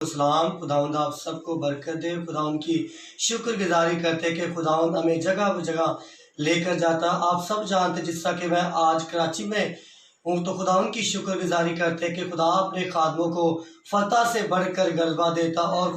सलाम। खुदावंद आप सबको बरकत दे। खुदावंद की शुक्रगुजारी करते कि खुदावंद हमें जगह जगह लेकर जाता। आप सब जानते जिससा कि मैं आज कराची में हूँ तो खुदावंद की शुक्रगुजारी करते कि खुदा अपने खादमों को फतह से बढ़कर गलबा देता और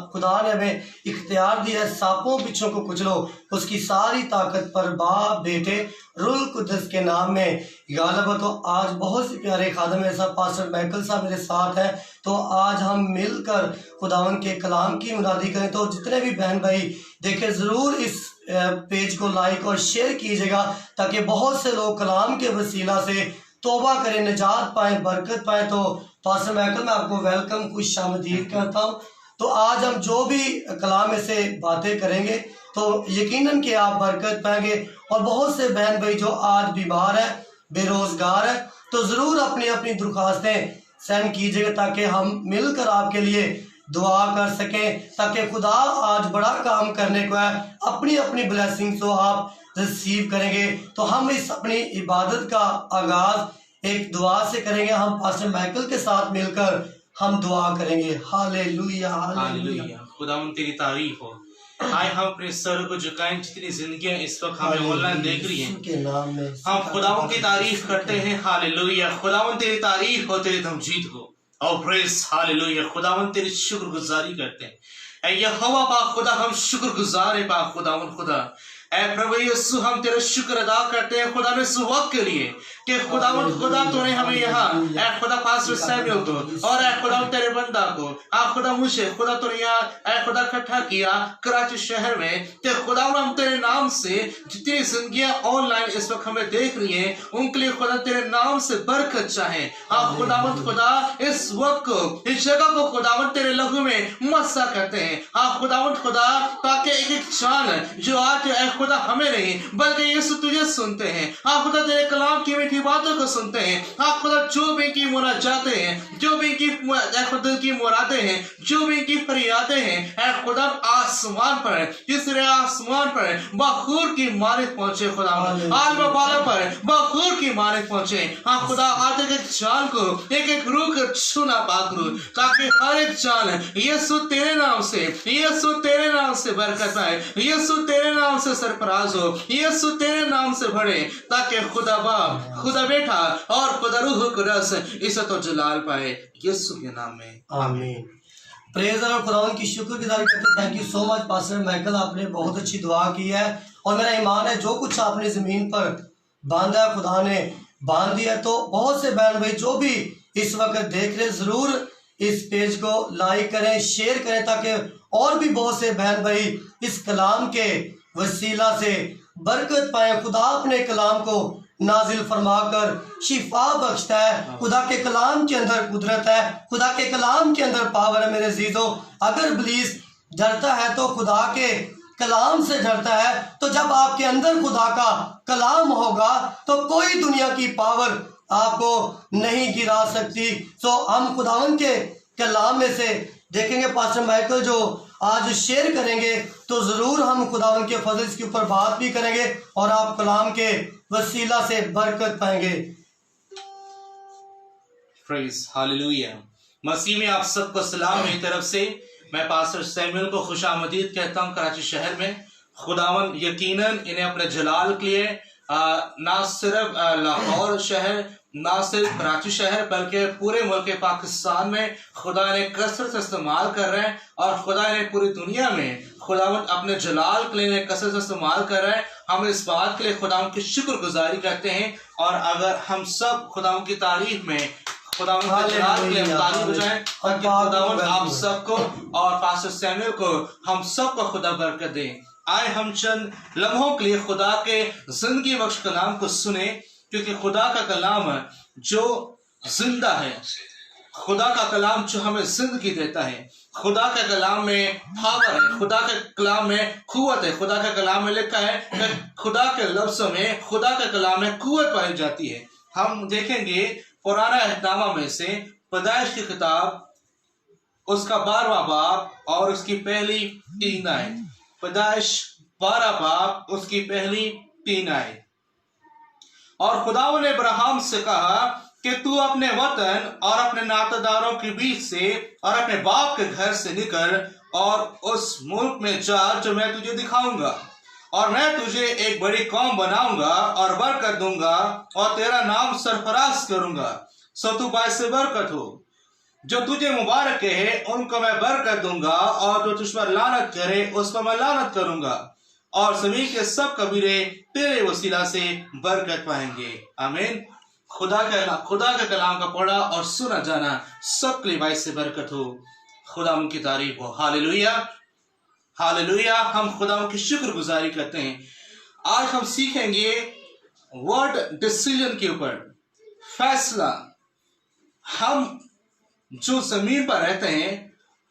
खुदा ने हमें इख्तियार दिया है सांपों बिच्छों को कुचलो, उसकी सारी ताकत पर बाप बेटे रुल कुदस के नाम में गालब। तो आज बहुत से प्यारे खादम मेरे साथ पास्टर माइकल साहब मेरे साथ हैं, तो आज हम मिलकर खुदावंद के कलाम की मुनादी करें। तो जितने भी बहन भाई देखें ज़रूर इस पेज को लाइक और शेयर कीजिएगा ताकि बहुत से लोग कलाम के वसीला से तौबा करें, निजात पाएँ, बरकत पाएँ। तो पास्टर माइकल मैं आपको वेलकम खुशामदीद करता हूँ। तो आज हम जो भी कलाम में से बातें करेंगे तो यकीनन कि आप बरकत पाएंगे। और बहुत से बहन भाई जो आज बीमार है, बेरोजगार है, तो ज़रूर अपनी अपनी दरख्वास्तें सेंड कीजिएगा ताकि हम मिलकर आपके लिए दुआ कर सकें, ताकि खुदा आज बड़ा काम करने को है। अपनी अपनी ब्लेसिंग्स को आप रिसीव करेंगे। तो हम इस अपनी इबादत का आगाज एक दुआ से करेंगे। हम पास्टर माइकल के साथ मिलकर हम दुआ करेंगे। Hallelujah hallelujah. खुदावंद तेरी तारीफ हो। आए हम अपने सर को झुकाएं, जितनी जिंदगियां इस वक्त हमें ऑनलाइन देख रही हैं के नाम में हम खुदावंद की तारीफ करते हैं। हालेलुया। खुदावंद तेरी तारीफ हो, तेरी तमजीद हो और प्रेज। हालेलुया। खुदावंद तेरी शुक्रगुजारी करते हैं। ऐ यहोवा पाक खुदा, हम शुक्रगुजार है पाक खुदावंद खुदा। ऐ प्रभु यीशु, हम तेरा शुक्र अदा करते हैं खुदा ने इस वक्त के लिए कि खुदावंद खुदा तूने हमें यहाँ ऐ खुदा पास्टर सैमुअल को और ऐ खुदा तेरे बंदा को खुदा मुझे खुदा तूने यहाँ ऐ खुदा इकट्ठा किया कराची शहर में। ते खुदावंद हम तेरे नाम से जितनी जिंदगियां ऑनलाइन इस वक्त हमें देख रही हैं उनके लिए खुदा तेरे नाम से बरकत चाहे। खुदावंद खुदा इस वक्त को, इस जगह को खुदावंद तेरे लहू में मस्सा करते हैं। खुदावंद खुदा ताकि एक एक जान जो आज खुदा हमें नहीं बल्कि यीशु तुझे सुनते हैं। खुदा तेरे कलाम की मीठी बातों को सुनते हैं। खुदा जो भी की मुनाजातें हैं, जो भी की दिल की मुरादें हैं, जो भी की फरियादें हैं, खुदा आसमान पर तीसरे आसमान पर बखूर की मालिक पहुंचे। खुदा आलम बाला पर बखूर की मालिक पहुंचे। खुदा आज एक जान को एक एक रूह को छूना पाकरू, ताकि हर एक जान यीशु तेरे नाम से, यीशु तेरे नाम से बरकत पाए, यीशु तेरे नाम से सरफराज हो, यीशु तेरे नाम से बढ़े, ताकि खुदा बाप, खुदा बेटा और खुदा रूह कुदस इज्जत और जलाल पाए यीशु के नाम में, आमीन। प्रेज और खुदावंद की शुक्रगुजारी करते। Thank you so much pastor Michael, आपने बहुत अच्छी दुआ की है और मेरा ईमान है जो कुछ आपने जमीन पर बांधा है खुदा ने बांध दिया। तो बहुत से बहन भाई जो भी इस वक्त देख रहे जरूर इस पेज को लाइक करें, शेयर करें, ताकि और भी बहुत से बहन भाई इस कलाम के वसीला से बरकत पाए। खुदा अपने कलाम को नाजिल फरमाकर शिफा बख्शता है। खुदा के कलाम के अंदर कुदरत है, खुदा के कलाम के अंदर पावर है। मेरे अजीजों, अगर इब्लीस डरता है तो खुदा के कलाम से डरता है। तो जब आपके अंदर खुदा का कलाम होगा तो कोई दुनिया की पावर आपको नहीं गिरा सकती। तो हम खुदावन के कलाम में से देखेंगे पास्टर माइकल जो आज शेयर करेंगे, तो जरूर हम खुदावन के फजल के ऊपर बात भी करेंगे और आप कलाम के वसीला से बरकत पाएंगे। Praise hallelujah. मसीह में आप सबको सलाम मेरी तरफ से। मैं पास्टर सैमुअल को खुशामदीद कहता हूँ कराची शहर में। खुदावन यकीनन इन्हें अपने जलाल के लिए ना सिर्फ लाहौर शहर, ना सिर्फ कराची शहर, बल्कि पूरे मुल्क पाकिस्तान में खुदा ने कसरत से इस्तेमाल कर रहे हैं और खुदा ने पूरी दुनिया में खुदावंद अपने जलाल के लिए कसरत से इस्तेमाल कर रहे हैं। हम इस बात के लिए खुदावंद की शुक्रगुजारी करते हैं। और अगर हम सब खुदावंद की तारीफ में खुदावंद के जलाल के लिए तारीफ बजाएं और खुदावंद आप सबको और पास्टर सैमुअल को हम सबको खुदा बरकत दें। आए हम चंद लम्हों के लिए खुदा के जिंदगी बख्श कलाम को सुने, क्योंकि खुदा का कलाम जो जिंदा है, खुदा का कलाम जो हमें जिंदगी देता है, खुदा के कलाम में पावर है, खुदा के कलाम में कुव्वत है। खुदा के कलाम में लिखा है कि खुदा के लफ्ज़ों में, खुदा के कलाम में कुव्वत पाई जाती है। हम देखेंगे पुराना अहदनामा में से पैदाइश की किताब उसका 12वां बाब और उसकी पहली 3 आयत। पैदाइश 12 बाब उसकी पहली 3 आयत। और खुदावंद ने अब्राहम से कहा कि तू अपने वतन और अपने नातेदारों के बीच से और अपने बाप के घर से निकल और उस मुल्क में जा जो मैं तुझे दिखाऊंगा, और मैं तुझे एक बड़ी कौम बनाऊंगा और बरकत दूंगा और तेरा नाम सरफराज करूंगा, सो तू बायस बरकत हो। जो तुझे मुबारक कहे उनको मैं बरकत दूंगा, और जो तुझ पर लानत करे उस पर मैं लानत करूंगा, और ज़मीन के सब कबीले तेरे वसीला से बरकत पाएंगे। आमीन। खुदा का कलाम का पढ़ा और सुना जाना सबके लिए बायस बरकत हो। खुदा उनकी तारीफ हो। Hallelujah, hallelujah. हम खुदा की शुक्रगुजारी करते हैं। आज हम सीखेंगे वर्ड डिसीजन के ऊपर, फैसला। हम जो जमीन पर रहते हैं,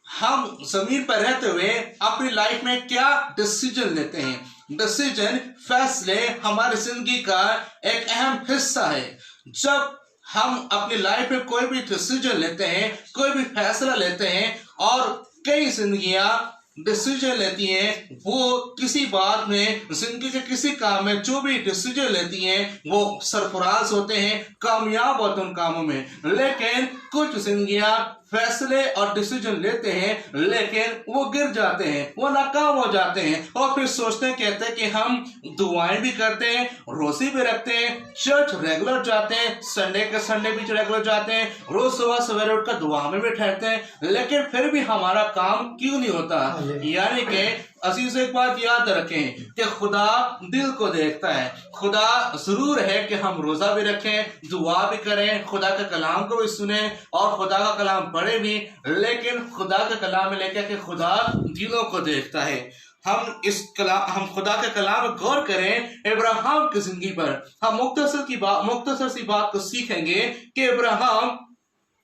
हम जमीन पर रहते हुए अपनी लाइफ में क्या डिसीजन लेते हैं। डिसीजन, फैसले हमारी जिंदगी का एक अहम हिस्सा है। जब हम अपनी लाइफ में कोई भी डिसीजन लेते हैं, कोई भी फैसला लेते हैं, और कई जिंदगियां डिसीजन लेती हैं, वो किसी बात में, जिंदगी के किसी काम में जो भी डिसीजन लेती हैं वो सरफराज होते हैं, कामयाब होते हैं उन कामों में। लेकिन कुछ जिंदगियां फैसले और डिसीजन लेते हैं लेकिन वो गिर जाते हैं, वो नाकाम हो जाते हैं, और फिर सोचते हैं, कहते हैं कि हम दुआएं भी करते हैं, रोज़े भी रखते हैं, चर्च रेगुलर जाते हैं, संडे के संडे भी रेगुलर जाते हैं, रोज सुबह सवेरे उठकर दुआ में भी ठहरते हैं, लेकिन फिर भी हमारा काम क्यों नहीं होता। यानी कि अजीज एक बात याद रखें कि खुदा दिल को देखता है। खुदा जरूर है कि हम रोजा भी रखें, दुआ भी करें, खुदा के कलाम को भी सुने और खुदा का कलाम पढ़े भी, लेकिन खुदा के कलाम में लेकर के खुदा दिलों को देखता है। हम खुदा के कलाम में गौर करें। इब्राहिम की जिंदगी पर हम मुख्तसर सी बात को सीखेंगे कि इब्राहिम,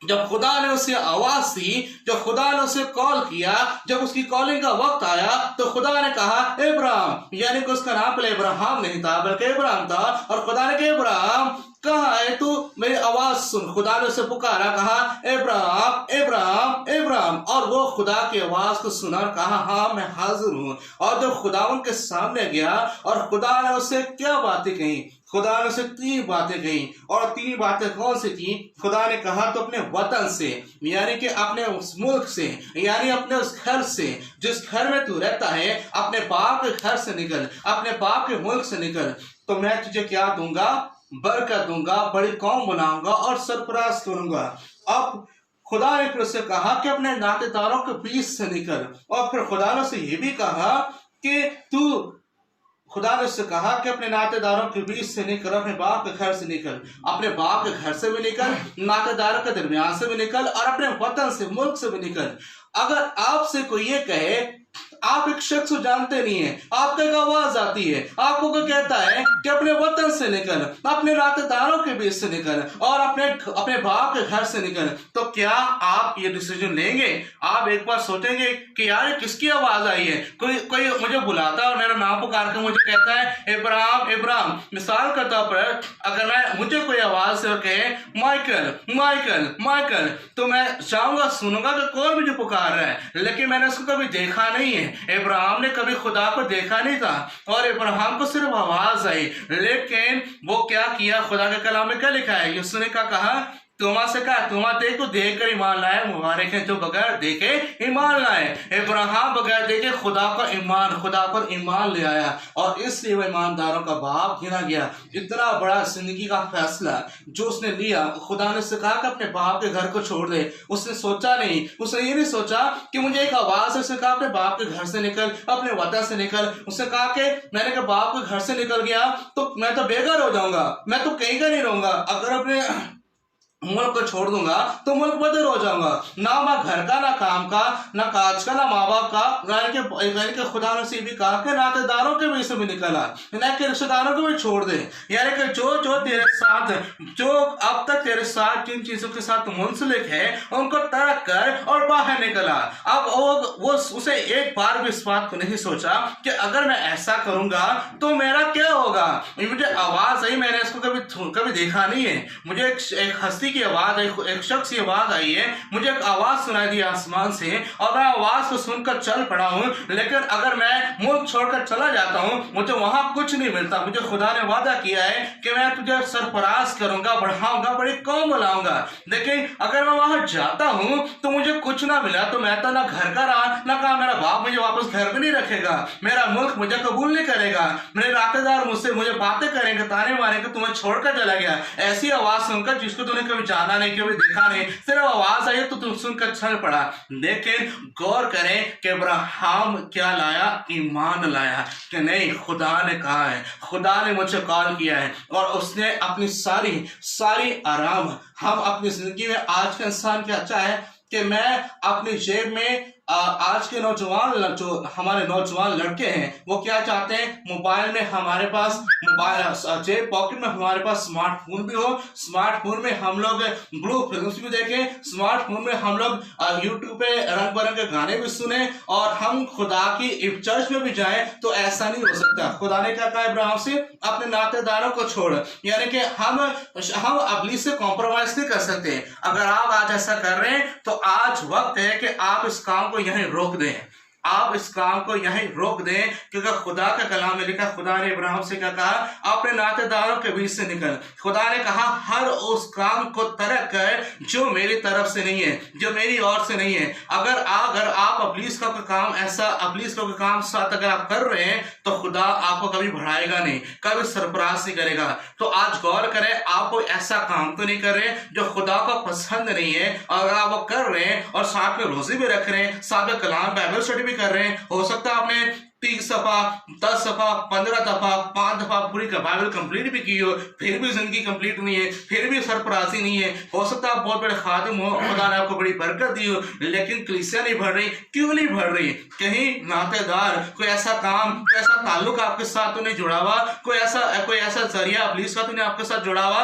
जब खुदा ने उसे आवाज दी, जब खुदा ने उसे कॉल किया, जब उसकी कॉलिंग का वक्त आया, तो खुदा ने कहा इब्राहिम, यानी कि उसका नाम पहले इब्राहिम नहीं था बल्कि इब्राहिम था, और खुदा ने कहा इब्राहिम कहाँ है तू, मेरी आवाज सुन। खुदा ने उसे पुकारा, कहा इब्राहिम इब्राहिम इब्राहिम, और वो खुदा की आवाज को सुना और कहा हाँ मैं हाजिर हूँ। और जब खुदा उनके सामने गया और खुदा ने उससे क्या बातें कही, खुदा ने उसे 3 बातें कही, और 3 बातें कौन सी थी। खुदा ने कहा तो अपने वतन से, यानी कि अपने उस मुल्क से, यानी अपने उस घर से, जिस घर में तू रहता है, अपने बाप के घर से निकल, अपने बाप के मुल्क से निकल, तो मैं तुझे क्या दूंगा, बरकत दूंगा, बड़ी कौम बनाऊंगा और सरफराज करूंगा। अब खुदा ने फिर उससे कहा कि अपने नातेदारों के बीच से निकल, और फिर खुदा ने उसे ये भी कहा कि खुदा ने उससे कहा कि अपने नातेदारों के बीच से निकल, अपने बाप के घर से निकल, अपने बाप के घर से भी निकल, नातेदारों के दरमियान से भी निकल, और अपने वतन से, मुल्क से भी निकल। अगर आपसे कोई ये कहे, आप एक शख्स को जानते नहीं है, आपको एक आवाज आती है, आपको कोई कहता है कि अपने वतन से निकल, अपने नातेदारों के बीच से निकल, और अपने बाप के घर से निकल, तो क्या आप ये डिसीजन लेंगे? आप एक बार सोचेंगे कि यार किसकी आवाज आई है, कोई मुझे बुलाता है और मेरा नाम पुकार के मुझे कहता है इब्राहिम इब्राहिम। मिसाल के तौर पर अगर मुझे कोई आवाज से कहे माइकल माइकल माइकल, तो मैं जाऊंगा, सुनूंगा कि कौन मुझे पुकार रहा है, लेकिन मैंने उसको कभी देखा नहीं है। इब्राहिम ने कभी खुदा को देखा नहीं था, और इब्राहिम को सिर्फ आवाज आई, लेकिन वो क्या किया, खुदा के कलाम में क्या लिखा है, यूसुफ ने क्या कहा, तोमा से कहा, तोमा देखो देख कर ईमान लाए, मुबारक है जो बगैर देखे ईमान लाए। इब्राहिम बगैर देखे खुदा पर ईमान ले आया, और इसलिए वह ईमानदारों का बाप गिना गया। इतना बड़ा जिंदगी का फैसला जो उसने लिया, खुदा ने उससे कहा कि अपने बाप के घर को छोड़ दे। उसने सोचा नहीं, उसने ये नहीं सोचा कि मुझे एक आवाज है, उसने कहा अपने बाप के घर से निकल, अपने वतन से निकल। उसने कहा कि मैंने कहा बाप के घर से निकल गया तो मैं तो बेघर हो जाऊंगा, मैं तो कहीं का नहीं रहूंगा। अगर अपने मुल्क को छोड़ दूंगा तो मुल्क बदर हो जाऊंगा, ना मैं घर का, ना काम का, ना काज का, ना माँ बाप का। यानी कि खुदा ने से भी कहा कि नातेदारों के बीच से भी निकला, ना कि रिश्तेदारों को भी छोड़ दे। यानी कि जो तेरे साथ, जो अब तक तेरे साथ जिन चीजों के साथ मुंसलिक है, उनको तर्क कर और बाहर निकला। अब वो उसे एक बार भी इस बात को नहीं सोचा कि अगर मैं ऐसा करूंगा तो मेरा क्या होगा। मुझे आवाज आई, मैंने इसको कभी देखा नहीं है, मुझे एक हस्ती की आवाज, एक शख्स की आवाज आई है, मुझे एक आवाज सुनाई दी आसमान से और मैं आवाज को सुनकर चल पड़ा हूँ। लेकिन अगर मैं मुल्क छोड़कर चला जाता हूँ, मुझे वहां कुछ नहीं मिलता। मुझे खुदा ने वादा किया है कि मैं तुझे सरफराज करूंगा, बढ़ाऊंगा, बड़ी कौम बुलाऊंगा। लेकिन अगर मैं वहां जाता हूँ तो मुझे कुछ ना मिला तो मैं तो ना घर का रहा, ना कहा मेरा बाप मुझे वापस घर में नहीं रखेगा, मेरा मुल्क मुझे कबूल नहीं करेगा, मेरे नातेदार मुझे बातें करेंगे, ताने मारेंगे, तुम्हें छोड़कर चला गया। ऐसी आवाज सुनकर जिसको तूने कभी जाना नहीं, कभी देखा नहीं, सिर्फ आवाज आई तो तुम सुनकर चल पड़ा। लेकिन गौर करें कि अब्राहम क्या लाया? ईमान लाया कि नहीं, खुदा ने कहा है, खुदा ने मुझे कॉल किया है और उसने अपनी सारी आराम। हम अपनी जिंदगी में आज का इंसान क्या चाहे कि मैं अपनी जेब में आज के नौजवान, जो हमारे नौजवान लड़के हैं, वो क्या चाहते हैं? मोबाइल में हमारे पास, मोबाइल जेब पॉकेट में हमारे पास स्मार्टफोन भी हो, स्मार्टफोन में हम लोग ब्लू फिल्म्स भी देखें, स्मार्टफोन में हम लोग यूट्यूब पे रंग बिरंगे गाने भी सुने और हम खुदा की चर्च में भी जाएं। तो ऐसा नहीं हो सकता। खुदा ने क्या कहा इब्राहिम से? अपने नातेदारों को छोड़, यानी कि हम इब्लीस से कॉम्प्रोमाइज नहीं कर सकते। अगर आप आज ऐसा कर रहे हैं तो आज वक्त है कि आप इस काम को यहीं रोक दें, आप इस काम को यहीं रोक दें, क्योंकि खुदा का कलाम में लिखा, खुदा ने इब्राहिम से क्या कहा? अपने नातेदारों के बीच से निकल। खुदा ने कहा हर उस काम को तर्क कर जो मेरी तरफ से नहीं है, जो मेरी ओर से नहीं है। अगर आप इब्लीस का काम साथ अगर आप कर रहे हैं तो खुदा आपको कभी बढ़ाएगा नहीं, कभी सरफराज नहीं करेगा। तो आज गौर करें, आप कोई ऐसा काम तो नहीं कर रहे जो खुदा को पसंद नहीं है। अगर आप वो कर रहे हैं और साथ में रोजे भी रख रहे हैं, साथ में कलाम बाइबल स्टडी कर रहे हैं, हो सकता है आपने 30 दफा, 10 दफा, 15 दफा, 5 दफा पूरी बाइबल कंप्लीट भी की हो, फिर भी जिंदगी कंप्लीट नहीं है, फिर भी सरफराजी नहीं है। हो सकता है आप बहुत बड़े खादिम हो, खुदा ने आपको बड़ी बरकत दी हो, लेकिन कलीसिया नहीं बढ़ रही। क्यों नहीं बढ़ रही? कहीं नातेदार, कोई ऐसा काम, कोई ऐसा ताल्लुक आपके साथ तो नहीं जुड़ा हुआ, कोई ऐसा जरिया इब्लीस का तो नहीं आपके साथ जुड़ा हुआ,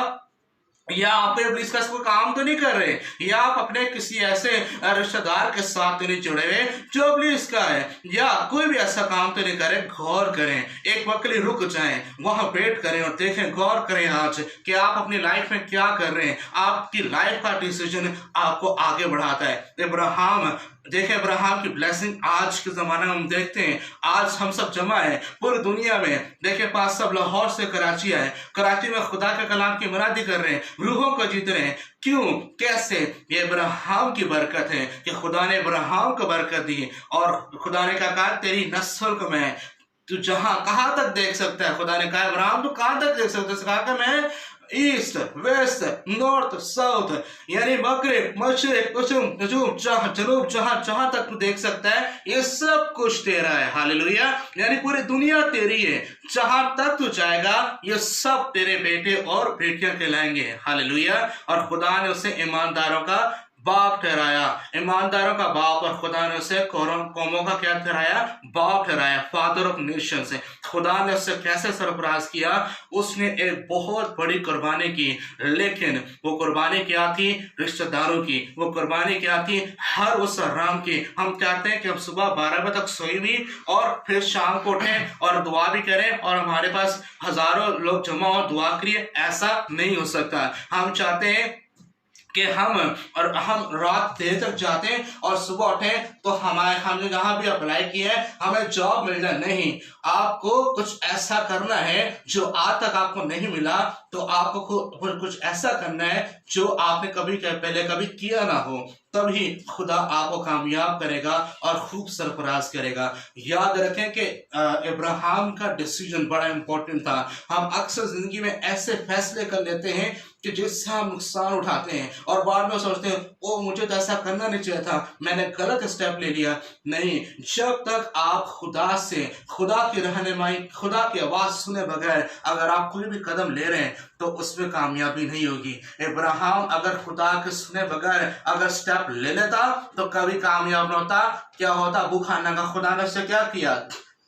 या आप इब्लीस का कोई काम तो नहीं कर रहे, या आप अपने किसी ऐसे रिश्तेदार के साथ तो नहीं जुड़े हुए जो इब्लीस का है, या कोई भी ऐसा काम तो नहीं करे। गौर करें, एक वक्त के लिए रुक जाएं, वहां वेट करें और देखें, गौर करें आज कि आप अपनी लाइफ में क्या कर रहे हैं। आपकी लाइफ का डिसीजन आपको आगे बढ़ाता है। इब्राहिम की ब्लेसिंग आज के जमाने में हम देखते हैं। आज हम सब जमा है पूरी दुनिया में, देखिए पास सब लाहौर से कराची आए, कराची में खुदा के कलाम की मुनादी कर रहे हैं, रूहों को जीत रहे हैं। क्यों? कैसे? ये इब्राहिम की बरकत है कि खुदा ने इब्राहिम को बरकत दी और खुदा ने कहा तेरी नस्ल को मैं, तू कहां तक देख सकता है? खुदा ने कहा इब्राहिम तू कहां तक देख सकता है? कहा कि मैं ईस्ट, वेस्ट, नॉर्थ, साउथ, यानी मगरिब, मशरिक, जनूब, जहां तक तू देख सकता है, ये सब कुछ तेरा है। हालेलुया। यानी पूरी दुनिया तेरी है, जहां तक तू जाएगा ये सब तेरे बेटे और बेटियां कहलाएंगे। हालेलुया। और खुदा ने उसे ईमानदारों का बाप ठहराया, ईमानदारों का बाप, और खुदा ने उसे कौमों का क्या ठहराया? बाप ठहराया, फादर ऑफ नेशंस। खुदा ने उससे कैसे सरफराज किया? उसने एक बहुत बड़ी कुर्बानी की, लेकिन वो कुर्बानी क्या थी? रिश्तेदारों की। वो कुर्बानी क्या थी? हर उस आराम की। हम चाहते हैं कि हम सुबह 12 बजे तक सोई भी और फिर शाम को उठें और दुआ भी करें और हमारे पास हजारों लोग जमा हो दुआ करिए, ऐसा नहीं हो सकता। हम चाहते हैं कि हम रात देर तक जाते हैं और सुबह उठे तो हमने जहां भी अप्लाई किया है हमें जॉब मिल जाए। नहीं, आपको कुछ ऐसा करना है जो आज तक आपको नहीं मिला, तो आपको कुछ ऐसा करना है जो आपने पहले कभी किया ना हो, तभी खुदा आपको कामयाब करेगा और खूब सरफराज करेगा। याद रखें कि इब्राहिम का डिसीजन बड़ा इंपॉर्टेंट था। हम अक्सर जिंदगी में ऐसे फैसले कर लेते हैं कि जिससे हम नुकसान उठाते हैं और बाद में सोचते हैं ओ मुझे तो ऐसा करना नहीं चाहिए था, मैंने गलत स्टेप ले लिया। नहीं, जब तक आप खुदा की रहनुमाई, खुदा की आवाज सुने बगैर अगर आप कोई भी कदम ले रहे हैं तो उसमें कामयाबी नहीं होगी। इब्राहिम अगर खुदा के सुने बगैर अगर स्टेप ले लेता तो कभी कामयाब न होता। क्या होता? अबू खाना का खुदा ने उससे क्या किया?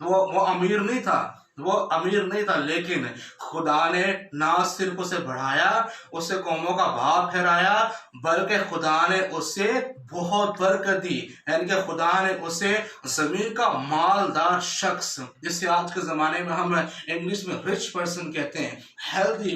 वो अमीर नहीं था, वो अमीर नहीं था, लेकिन खुदा ने ना सिर्फ उसे बढ़ाया, उसे कौमों का बाप ठहराया, बल्कि खुदा ने उसे बहुत बरकत दी। यानी कि खुदा ने उसे जमीन का मालदार शख्स, जिसे आज के जमाने में हम इंग्लिश में रिच पर्सन कहते हैं,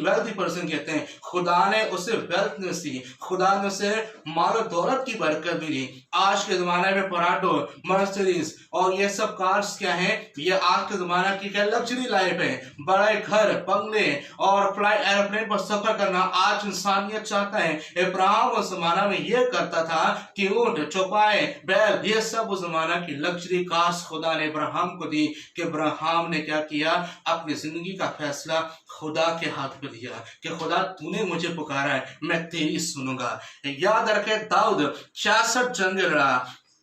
वेल्दी पर्सन कहते हैं, खुदा ने उसे वेल्थ दी, खुदा ने उसे माल दौलत की बरकत भी दी। आज के जमाने में पराडो, मर्सिडीज और ये सब कार्स क्या है, ये आज के जमाने की क्या लग्जरी लाइफ है। बड़े घर, बंगले और फ्लाई एरोप्लेन पर सफर करना आज इंसानियत चाहता है। इब्राहिम उस जमाना में ये करता था कि ऊंट, चौपाए, बैल, ये सब उस जमाना की लग्जरी कार्स खुदा ने इब्राहिम को दी। कि इब्राहिम ने क्या किया, अपनी जिंदगी का फैसला खुदा के हाथ में दिया कि खुदा तूने मुझे पुकारा है, मैं तेरी सुनूंगा। याद रखे दाऊद 66 जंग लड़ा,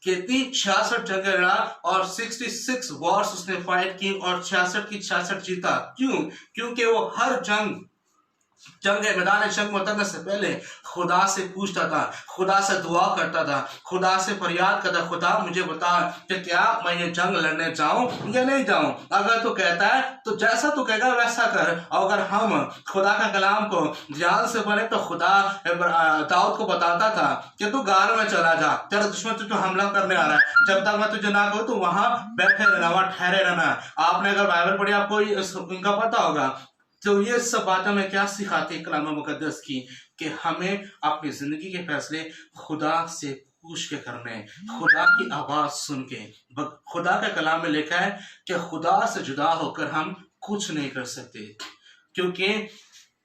कितनी 66 जंग लड़ा और 66 वॉर्स उसने फाइट की और 66 की 66 जीता। क्यों? क्योंकि वो हर जंग मैदान जंग में उतरने से पहले खुदा से पूछता था, खुदा से दुआ करता था, खुदा से फरियाद करता, खुदा मुझे बता कि क्या मैं ये जंग लड़ने जाऊं या नहीं जाऊं। अगर तू कहता है तो जैसा तू कहेगा वैसा कर। और अगर हम खुदा का कलाम को ध्यान से पढ़े तो खुदा दाऊद को बताता था कि तू गार में चला जा, तेरा दुश्मन तुझे हमला करने आ रहा है, जब तक मैं तुझे ना कहूं तो वहां बैठे रहना, वहां ठहरे रहना। आपने अगर बाइबल पढ़ी आपको इनका पता होगा। तो ये सब बातें में क्या सिखाती है कलाम मुकद्दस की, कि हमें अपनी जिंदगी के फैसले खुदा से पूछ के करने हैं, खुदा की आवाज सुन के। खुदा के कलाम में लिखा है कि खुदा से जुदा होकर हम कुछ नहीं कर सकते, क्योंकि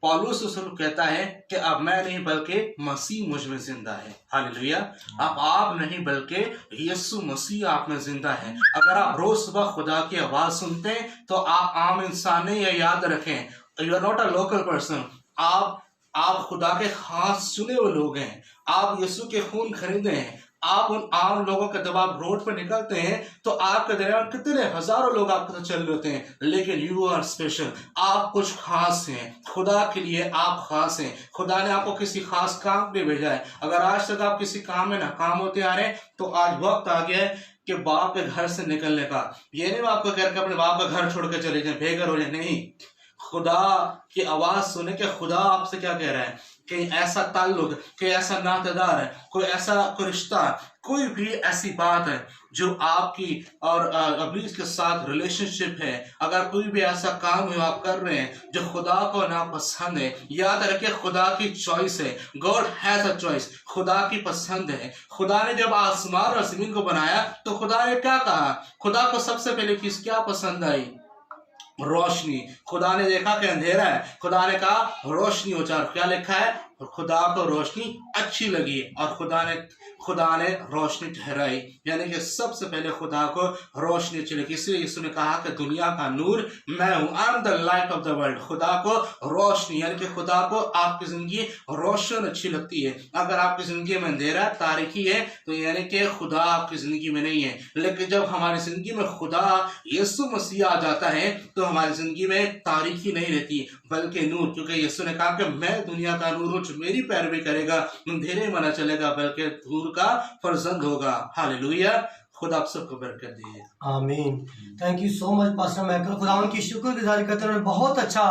पौलुस रसूल कहता है कि अब मैं नहीं बल्कि मसीह मुझ में जिंदा है। हालेलुया। अब आप नहीं बल्कि यीशु मसीह आप में जिंदा है। अगर आप रोज सुबह खुदा की आवाज सुनते हैं तो आप आम इंसान नहीं, ये याद रखें, you are not a local person. आप खुदा के खास चुने हुए लोग हैं। आप यीशु के खून खरीदे हैं। आप उन आम लोगों के, जब आप रोड पर निकलते हैं तो आपके दरमियान कितने हजारों लोग आपके साथ चल रहे होते हैं, लेकिन यू आर स्पेशल। आप कुछ खास हैं, खुदा के लिए आप खास हैं। खुदा ने आपको किसी खास काम पे भेजा है। अगर आज तक आप किसी काम में नाकाम होते आ रहे हैं तो आज वक्त आ गया है कि बाप के घर से निकलने का। ये नहीं आपको कह के अपने बाप का घर छोड़ के चले जाए, बेघर हो जाए, नहीं। खुदा की आवाज सुने कि खुदा आपसे क्या कह रहा है, कि ऐसा ताल्लुक, कोई ऐसा नातेदार है, कोई रिश्ता, कोई भी ऐसी बात है जो आपकी और अब्लीस के साथ रिलेशनशिप है। अगर कोई भी ऐसा काम है आप कर रहे हैं जो खुदा को नापसंद है, याद रखिए खुदा की चॉइस है। God has a choice. खुदा की पसंद है। खुदा ने जब आसमान और जमीन को बनाया तो खुदा ने क्या कहा? खुदा को सबसे पहले चीज क्या पसंद आई? रोशनी। खुदा ने देखा कि अंधेरा है, खुदा ने कहा रोशनी हो जाए। क्या लिखा है? खुदा को रोशनी अच्छी लगी और खुदा ने रोशनी ठहराई। यानी कि सबसे पहले खुदा को रोशनी अच्छी लगी, इसलिए यीशु ने कहा कि दुनिया का नूर मैं हूं, I am the light of the world. खुदा को रोशनी, यानी कि खुदा को आपकी जिंदगी रोशन अच्छी लगती है। अगर आपकी जिंदगी में अंधेरा, तारीकी है, तो यानी कि खुदा आपकी जिंदगी में नहीं है। लेकिन जब हमारी जिंदगी में खुदा यीशु मसीह आ जाता है तो हमारी जिंदगी में तारीकी नहीं रहती बल्कि नूर, क्योंकि यीशु ने कहा कि मैं दुनिया का नूर हूं, जो मेरी पैरवी करेगा अंधेरे में न चलेगा बल्कि नूर का फर्जंद होगा। हालेलुया। खुदा आप सबको बरकत दे। आमीन। Thank you so much pastor Michael. खुदावन की शुक्रगुजारी करते हैं। बहुत अच्छा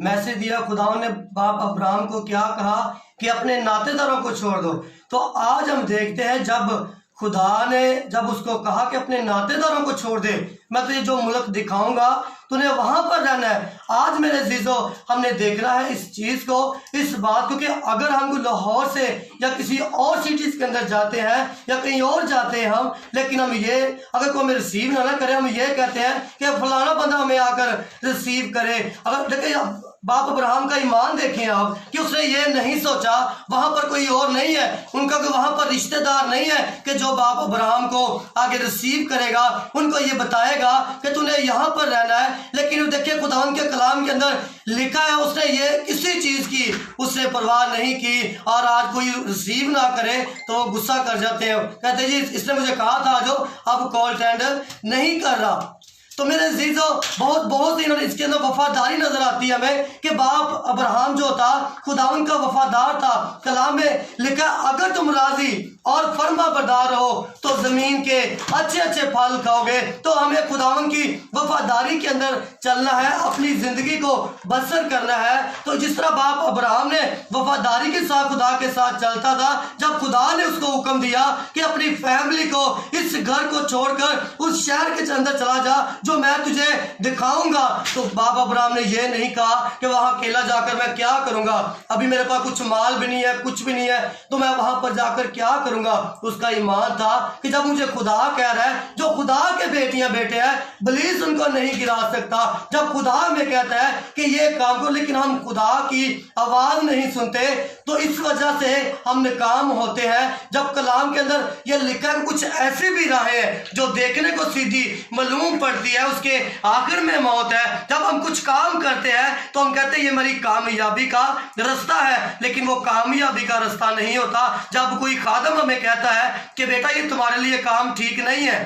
मैसेज दिया। खुदावन ने बाप अब्राहम को क्या कहा कि अपने नातेदारों को छोड़ दो। तो आज हम देखते हैं जब खुदा ने जब उसको कहा कि अपने नातेदारों को छोड़ दे, मैं तुझे जो मुल्क दिखाऊंगा तूने वहां पर रहना है। आज मेरे अजीजों, हमने देखना है इस चीज को, इस बात को, कि अगर हम लाहौर से या किसी और सिटीज के अंदर जाते हैं या कहीं और जाते हैं हम, लेकिन हम ये अगर कोई हमें रिसीव ना करे, हम ये कहते हैं कि फलाना बंदा हमें आकर रिसीव करे। अगर देखिए बाप अब्राहम का ईमान देखें आप, कि उसने ये नहीं सोचा वहां पर कोई और नहीं है, उनका कोई वहां पर रिश्तेदार नहीं है कि जो बाप अब्राहम को आगे रिसीव करेगा, उनको ये बताएगा कि तूने यहाँ पर रहना है। लेकिन देखिए खुदावन के कलाम के अंदर लिखा है उसने ये किसी चीज की उसने परवाह नहीं की। और आज कोई रिसीव ना करे तो वो गुस्सा कर जाते हैं, कहते जी इसने मुझे कहा था जो अब कॉल अटेंड नहीं कर रहा। तो मेरे अजीजों बहुत ही इसके अंदर वफादारी नजर आती है हमें कि बाप अब्राहम जो था खुदावन का वफादार था। कलाम में लिखा अगर तुम राजी और फर्मा बरदार रहो तो जमीन के अच्छे अच्छे फल खाओगे। तो हमें खुदावन की वफादारी के अंदर चलना है, अपनी जिंदगी को बसर करना है। तो जिस तरह बाप अब्राहम ने वफादारी के साथ खुदा के साथ चलता था, जब खुदा ने उसको हुक्म दिया कि अपनी फैमिली को, इस घर को छोड़कर उस शहर के अंदर चला जा जो मैं तुझे दिखाऊंगा, तो बाप अब्राहम ने यह नहीं कहा कि वहां अकेला जाकर मैं क्या करूंगा, अभी मेरे पास कुछ माल भी नहीं है, कुछ भी नहीं है, तो मैं वहां पर जाकर क्या करूंगा। उसका ईमान था कि जब मुझे खुदा कह रहा है, जो खुदा के बेटियां बेटे हैं, इब्लीस उनको नहीं गिरा सकता। जब खुदा हमें कहता है कि ये काम करो, लेकिन हम खुदा की आवाज नहीं सुनते, तो इस वजह से हम नाकाम होते हैं। जब कलाम के अंदर यह लिखा है कुछ ऐसी भी राहें हैं जो देखने को सीधी मालूम पड़ती है, उसके आखिर में मौत है। जब हम कुछ काम करते हैं तो हम कहते हैं ये मेरी कामयाबी का रास्ता है, लेकिन वो कामयाबी का रास्ता नहीं होता। जब कोई खादम हमें कहता है कि बेटा ये तुम्हारे लिए काम ठीक नहीं है,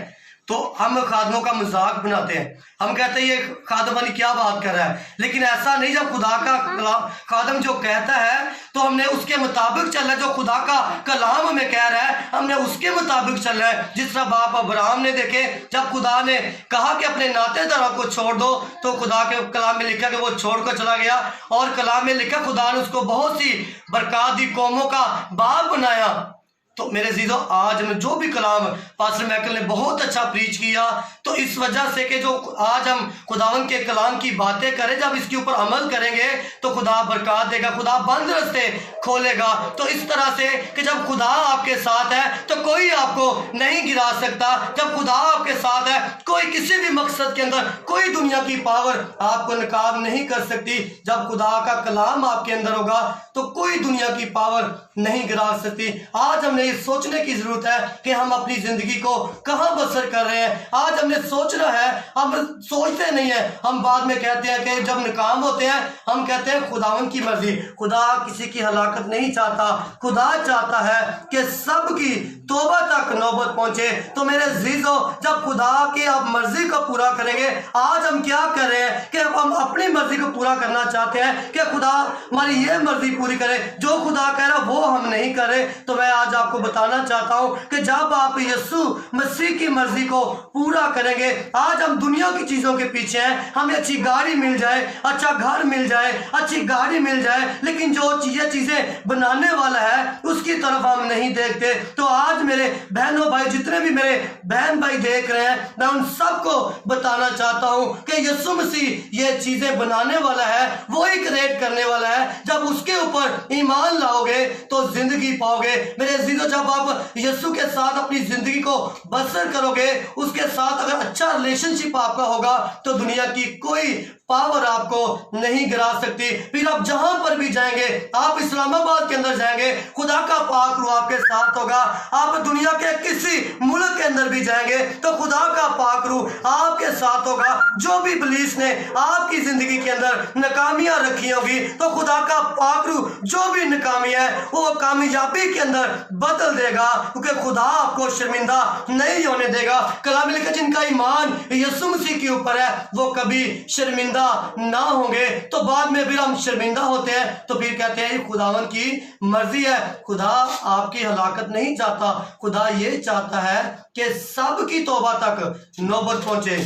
तो हम खादमों का मजाक बनाते हैं, हम कहते हैं ये खादम क्या बात कर रहा है। लेकिन ऐसा नहीं, जब खुदा का खादम जो कहता है तो हमने उसके मुताबिक चलना है। जो खुदा का कलाम हमें कह रहा है हमने उसके मुताबिक चलना है। जिस तरह बाप अब्राहम ने देखे, जब खुदा ने कहा कि अपने नातेदारों को छोड़ दो, तो खुदा के कलाम में लिखा कि वो छोड़ कर चला गया। और कलाम में लिखा खुदा ने उसको बहुत सी बरकत दी, कौमों का बाप बनाया। तो मेरे अजीजों आज में जो भी कलाम पास्टर मैकल ने बहुत अच्छा प्रीच किया, तो इस वजह से कि जो आज हम खुदावन के कलाम की बातें करें, जब इसके ऊपर अमल करेंगे तो खुदा बरकत देगा, खुदा बंद रास्ते खोलेगा। तो इस तरह से कि जब खुदा आपके साथ है तो कोई आपको नहीं गिरा सकता। जब खुदा आपके साथ है कोई किसी भी मकसद के अंदर कोई दुनिया की पावर आपको नकाब नहीं कर सकती। जब खुदा का कलाम आपके अंदर होगा तो कोई दुनिया की पावर नहीं गिरा सकती। आज हमने ये सोचने की जरूरत है कि हम अपनी जिंदगी को कहां बसर कर रहे हैं। आज हमने सोचना है, हम सोचते नहीं है, हम बाद में कहते हैं कि जब नाकाम होते हैं हम कहते हैं खुदावन की मर्जी। खुदा किसी की हलाकत नहीं चाहता, खुदा चाहता है कि सबकी तौबा तक नौबत पहुंचे। तो मेरे अजीजों, जब खुदा की आप मर्जी को पूरा करेंगे, आज हम क्या कर रहे हैं कि हम अपनी मर्जी को पूरा करना चाहते हैं कि खुदा हमारी ये मर्जी पूरी करे, जो खुदा कह रहा वो हम नहीं करे। तो मैं आज आपको बताना चाहता हूं कि जब आप यीशु मसीह की मर्जी को पूरा करेंगे, आज हम दुनिया की चीजों के पीछे हैं, हमें अच्छी गाड़ी मिल जाए, अच्छा घर मिल जाए, अच्छी गाड़ी मिल जाए, लेकिन जो ये चीजें बनाने वाला है उसकी तरफ हम नहीं देखते। तो आज मेरे बहनों भाई, जितने भी मेरे बहन भाई देख रहे हैं, मैं उन सबको बताना चाहता हूं कि यीशु मसीह ये चीजें बनाने वाला है, वो ही क्रिएट करने वाला है। जब उसके ऊपर ईमान लाओगे तो जिंदगी पाओगे। मेरे अजीजों, जब आप यीशु के साथ अपनी जिंदगी को बसर करोगे, उसके साथ अगर अच्छा रिलेशनशिप आपका होगा, तो दुनिया की कोई पावर आपको नहीं गिरा सकती। फिर आप जहां पर भी जाएंगे, आप इस्लामाबाद के अंदर जाएंगे, खुदा का पाक रूह आपके साथ होगा। आप दुनिया के किसी मुल्क के अंदर भी जाएंगे तो खुदा का पाक रूह आपके साथ होगा। जो भी इब्लीस ने आपकी जिंदगी के अंदर नाकामियां रखी होगी, तो खुदा का पाक रूह जो भी नाकामी है वो कामयाबी के अंदर बदल देगा, क्योंकि खुदा आपको शर्मिंदा नहीं होने देगा। कलाम में लिखा जिनका ईमान यीशु मसीह के ऊपर है वो कभी शर्मिंदा ना होंगे। तो बाद में फिर हम शर्मिंदा होते हैं, तो फिर कहते हैं खुदावन की मर्जी है। खुदा आपकी हलाकत नहीं चाहता, खुदा ये चाहता है कि सबकी तौबा तक नौबत पहुंचे।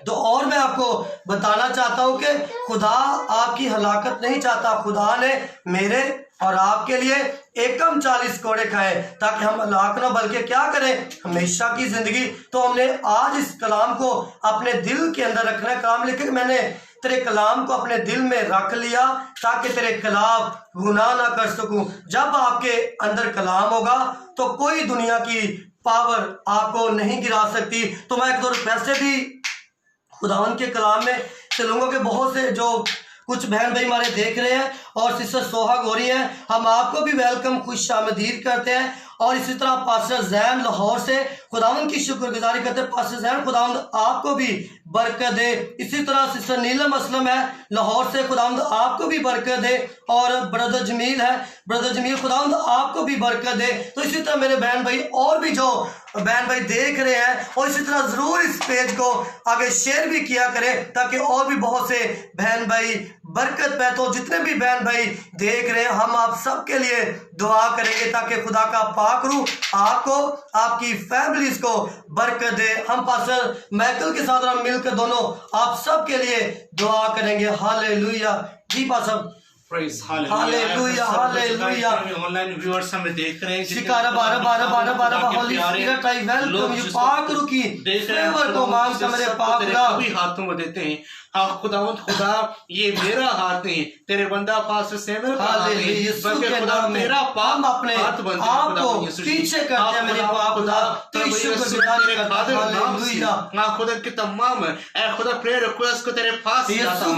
तो और मैं आपको बताना चाहता हूं कि खुदा आपकी हलाकत नहीं चाहता। खुदा ने मेरे और आपके लिए एकम 40 कोड़े खाए ताकि हम हलाक ना, बल्कि क्या करें, हमेशा की जिंदगी। तो हमने आज इस कलाम को अपने दिल के अंदर रखना है। कलाम लिखे मैंने तेरे कलाम को अपने दिल में रख लिया ताकि तेरे खिलाफ गुनाह ना कर सकूं। जब आपके अंदर कलाम होगा तो कोई दुनिया की पावर आपको नहीं गिरा सकती। तो मैं एक दो पैसे भी खुदावन के कलाम में चलूंगा कि बहुत से जो कुछ बहन भाई हमारे देख रहे हैं और सिस्टर सोहा गोरी है, हम आपको भी वेलकम खुश आमदीद करते हैं। और इसी तरह पास्टर जैन लाहौर से खुदावंद की शुक्रगुजारी करते हैं। पास्टर जैन खुदावंद आपको भी बरकत दे। इसी तरह सिस्टर नीलम असलम है लाहौर से, खुदावंद आपको भी बरकत दे। और ब्रदर जमील है, ब्रदर जमील खुदावंद आपको भी बरकत दे। तो इसी तरह मेरे बहन भाई और भी जो बहन भाई देख रहे हैं, और इसी तरह जरूर इस पेज को आगे शेयर भी किया करें ताकि और भी बहुत से बहन भाई बरकत पाए। तो जितने भी बहन भाई देख रहे हैं, हम आप सबके लिए दुआ करेंगे ताकि खुदा का पाक रूह आपको, आपकी फैमिलीज को बरकत दे। हम पास्टर माइकल के साथ हम मिलकर दोनों आप सबके लिए दुआ करेंगे। हालेलुया। जी pastor. Praise hallelujah, hallelujah. Online viewers हमें देख रहे हैं, शिकारा 12 holy spirit I welcome you. पाक रूह की फेवर को मांग कर मेरे पाक खुदा भी हाथों में देते हैं। हाँ खुदावंद खुदा, ये मेरा हाथ नहीं, तेरे बंदा पास्टर सैमुअल का हाथ नहीं, बल्कि खुदा तेरा पाक अपने हाथ बनता है। आप को पीछे करते हैं मेरे पाक खुदा। तेरे खुदा के तमाम ऐ खुदा प्रेयर रिक्वेस्ट को तेरे पास लाता हूं।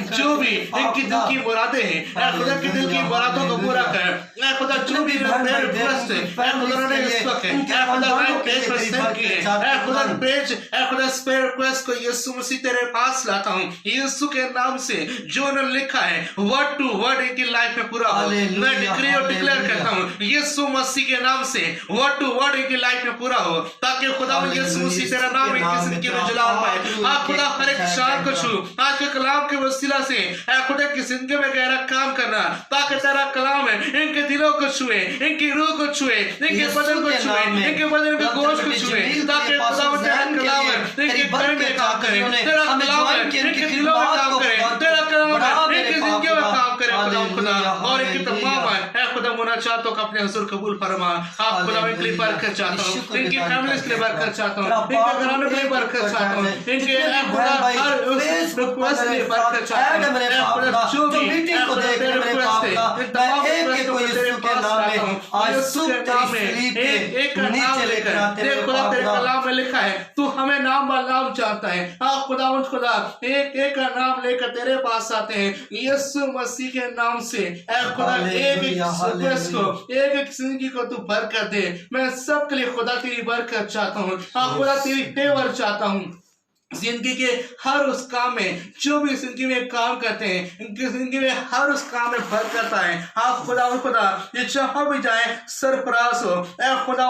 जो भी इनकी दिल की मुरादें हैं, ऐ खुदा के दिल की मुरादों को पूरा कर। ऐ खुदा जो भी प्रेयर रिक्वेस्ट है, ऐ खुदा ने इस वक्त है, ऐ खुदा राइट पेज पर सेंड किए, ऐ खुदा पेज, ऐ खुदा स्पेयर रिक्वेस्ट को यीशु मसीह तेरे पास लाता हूं। यीशु के नाम से जो उन्होंने लिखा है वर्ड टू वर्ड इनकी लाइफ में पूरा हो। मैं डिक्री और डिक्लेयर करता हूं यीशु मसीह के नाम से वर्ड टू वर्ड इनकी लाइफ में पूरा हो, ताकि खुदा यीशु मसीह तेरा नाम इनकी जिंदगी में जलाल पाए। आप खुदा हर एक शान को छू, आज के कलाम के वसीला से ऐ खुदा की जिंदगी में गहरा काम करना, ताकि तेरा कलाम है इनके दिलों को छुए, इनकी रूह को छुए, इनके बदन को छुए, इनके बदन के गोश्त को छुए, ताकि खुदा तेरा कलाम है इनके घर में काम करे, तेरा कलाम है इनके दिलों में काम करे, तेरा कलाम है इनकी जिंदगी में काम करे खुदा। और इनकी तमाम है खुदा मुनाजातों को अपने हुजूर कबूल फरमा। आप खुदा इनके लिए बरकत चाहता हूं, इनकी फैमिली के लिए बरकत चाहता हूं, इनके घराने के लिए बरकत चाहता हूं, इनके खुदा हर उस रिक्वेस्ट के लिए बरकत चाहता हूं। खुदा जो भी मीटिंग को देख रहे मेरे पाप का मैं एक को यीशु के नाम में आज सुबह तेरी सलीब के नीचे लेकर आते हैं। खुदा तेरे कलाम में लिखा है तू हमें नाम नाम चाहता है। आप खुदावंद खुदा एक एक का नाम लेकर तेरे पास आते हैं यीशु मसीह के नाम से। ऐ खुदा एक रिक्वेस्ट को, एक एक जिंदगी को तू बरकत दे। मैं सबके लिए खुदा तेरी बरकत चाहता हूँ। हाँ खुदा तेरी फेवर चाहता हूँ। जिंदगी के हर उस काम में, जो भी जिंदगी में काम करते हैं, इनकी जिंदगी में हर उस काम में बरकत आए। आप खुदा ये जहां भी जाए सरफराज हो। ऐ खुदा